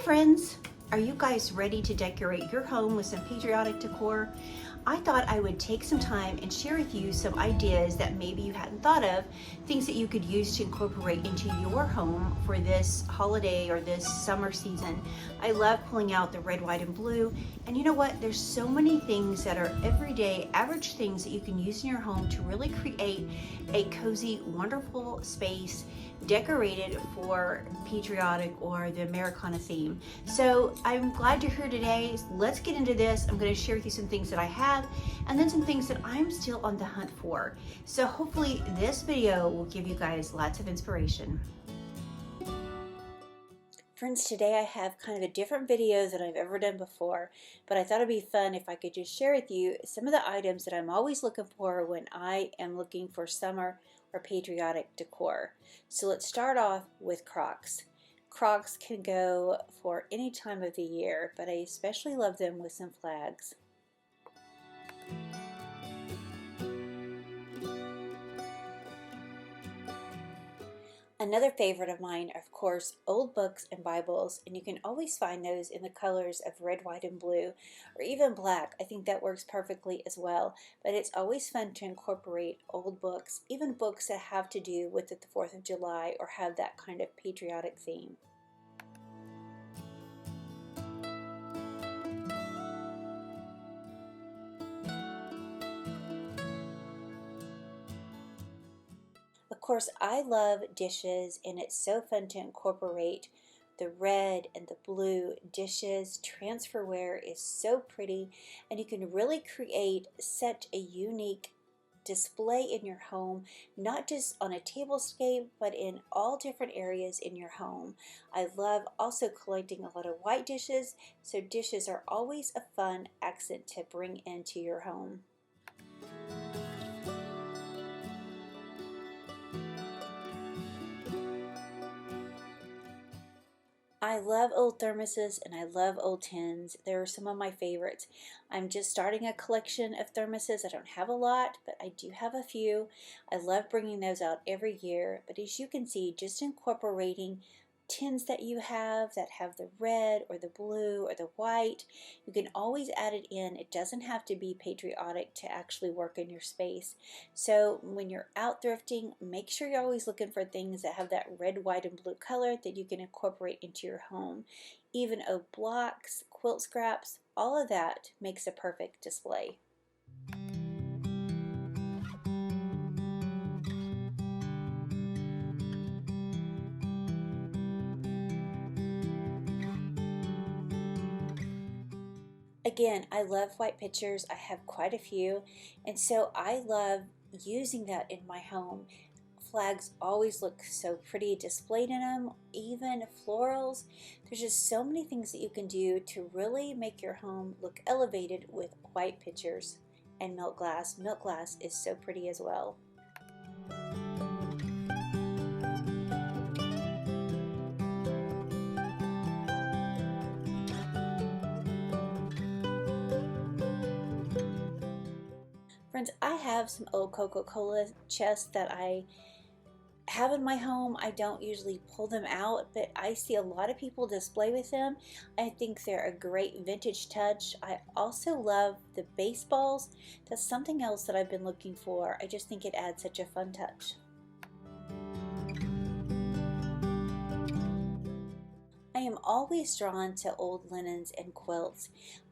friends! Are you guys ready to decorate your home with some patriotic decor? I thought I would take some time and share with you some ideas that maybe you hadn't thought of, things that you could use to incorporate into your home for this holiday or this summer season. I love pulling out the red, white, and blue. And you know what? There's so many things that are everyday, average things that you can use in your home to really create a cozy, wonderful space decorated for patriotic or the Americana theme. So I'm glad you're here today. Let's get into this. I'm going to share with you some things that I have and then some things that I'm still on the hunt for. So hopefully this video will give you guys lots of inspiration. Friends, today I have kind of a different video than I've ever done before, but I thought it'd be fun if I could just share with you some of the items that I'm always looking for when I am looking for summer or patriotic decor. So let's start off with crocks. Crocks can go for any time of the year, but I especially love them with some flags. Another favorite of mine are, of course, old books and Bibles, and you can always find those in the colors of red, white, and blue, or even black. I think that works perfectly as well, but it's always fun to incorporate old books, even books that have to do with the 4th of July or have that kind of patriotic theme. Of course, I love dishes, and it's so fun to incorporate the red and the blue dishes. Transferware is so pretty, and you can really create such a unique display in your home, not just on a tablescape, but in all different areas in your home. I love also collecting a lot of white dishes, so dishes are always a fun accent to bring into your home. I love old thermoses and I love old tins. They're some of my favorites. I'm just starting a collection of thermoses. I don't have a lot, but I do have a few. I love bringing those out every year. But as you can see, just incorporating tins that you have that have the red or the blue or the white, you can always add it in. It doesn't have to be patriotic to actually work in your space. So when you're out thrifting, make sure you're always looking for things that have that red, white, and blue color that you can incorporate into your home. Even oak blocks, quilt scraps, all of that makes a perfect display. Again, I love white pictures. I have quite a few, and so I love using that in my home. Flags always look so pretty displayed in them, even florals. There's just so many things that you can do to really make your home look elevated with white pictures and milk glass. Milk glass is so pretty as well. Friends, I have some old Coca-Cola chests that I have in my home. I don't usually pull them out, but I see a lot of people display with them. I think they're a great vintage touch. I also love the baseballs. That's something else that I've been looking for. I just think it adds such a fun touch. I am always drawn to old linens and quilts.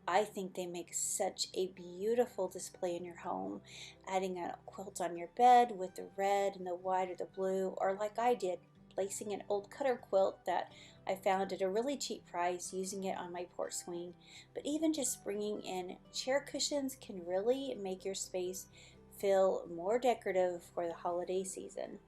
I think they make such a beautiful display in your home. Adding a quilt on your bed with the red and the white or the blue, or like I did, placing an old cutter quilt that I found at a really cheap price, using it on my porch swing. But even just bringing in chair cushions can really make your space feel more decorative for the holiday season.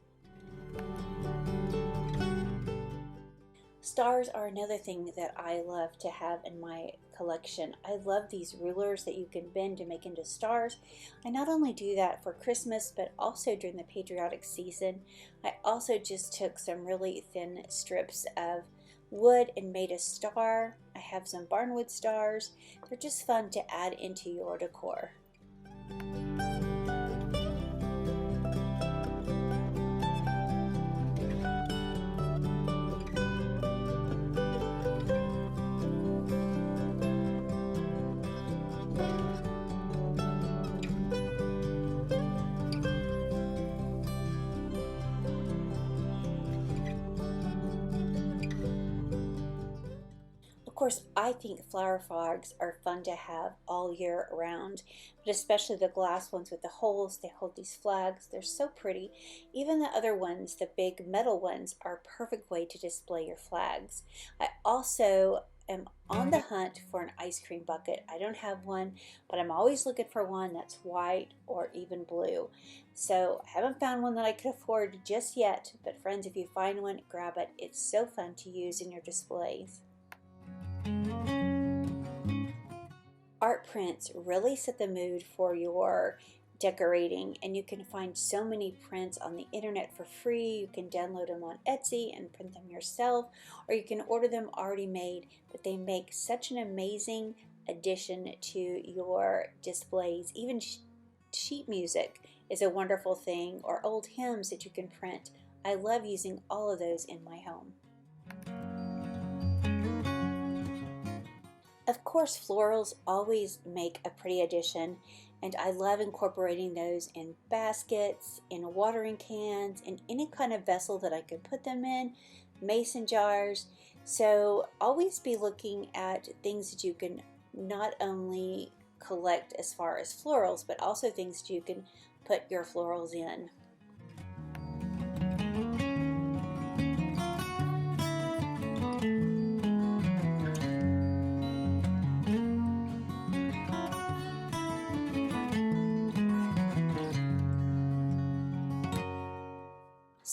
Stars are another thing that I love to have in my collection. I love these rulers that you can bend to make into stars. I not only do that for Christmas, but also during the patriotic season. I also just took some really thin strips of wood and made a star. I have some barnwood stars. They're just fun to add into your decor. course, I think flower flags are fun to have all year round, but especially the glass ones with the holes. They hold these flags. They're so pretty. Even the other ones, the big metal ones, are a perfect way to display your flags. I also am on the hunt for an ice cream bucket. I don't have one, but I'm always looking for one that's white or even blue. So I haven't found one that I could afford just yet, but friends, if you find one, grab it. It's so fun to use in your displays. Art prints really set the mood for your decorating, and you can find so many prints on the internet for free. You can download them on Etsy and print them yourself, or you can order them already made, but they make such an amazing addition to your displays. Even sheet music is a wonderful thing, or old hymns that you can print. I love using all of those in my home. Of course, florals always make a pretty addition, and I love incorporating those in baskets, in watering cans, in any kind of vessel that I could put them in, mason jars. So always be looking at things that you can not only collect as far as florals, but also things that you can put your florals in.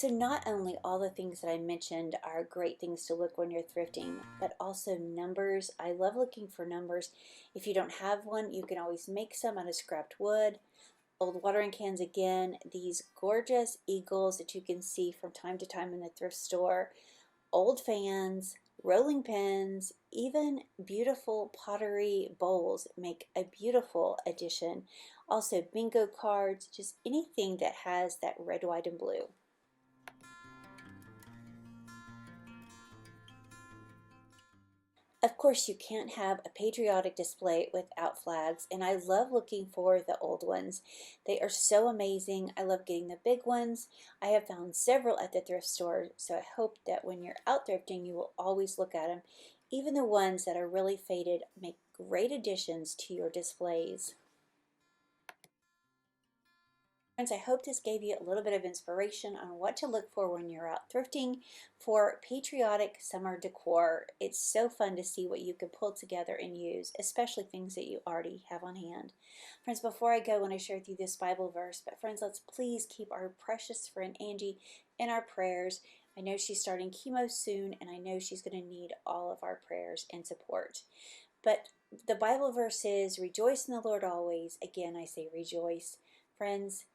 So not only all the things that I mentioned are great things to look when you're thrifting, but also numbers. I love looking for numbers. If you don't have one, you can always make some out of scrapped wood. Old watering cans again, these gorgeous eagles that you can see from time to time in the thrift store, old fans, rolling pins, even beautiful pottery bowls make a beautiful addition. Also bingo cards, just anything that has that red, white, and blue. Of course, you can't have a patriotic display without flags, and I love looking for the old ones. They are so amazing. I love getting the big ones. I have found several at the thrift store, so I hope that when you're out thrifting, you will always look at them. Even the ones that are really faded make great additions to your displays. Friends, I hope this gave you a little bit of inspiration on what to look for when you're out thrifting for patriotic summer decor. It's so fun to see what you can pull together and use, especially things that you already have on hand. Friends, before I go, I want to share with you this Bible verse, but friends, let's please keep our precious friend Angie in our prayers. I know she's starting chemo soon, and I know she's going to need all of our prayers and support. But the Bible verse is, rejoice in the Lord always. Again, I say rejoice. Friends,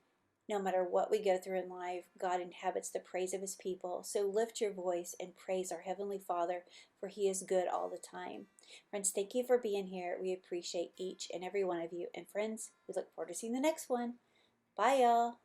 no matter what we go through in life, God inhabits the praise of his people. So lift your voice and praise our Heavenly Father, for he is good all the time. Friends, thank you for being here. We appreciate each and every one of you. And friends, we look forward to seeing the next one. Bye, y'all.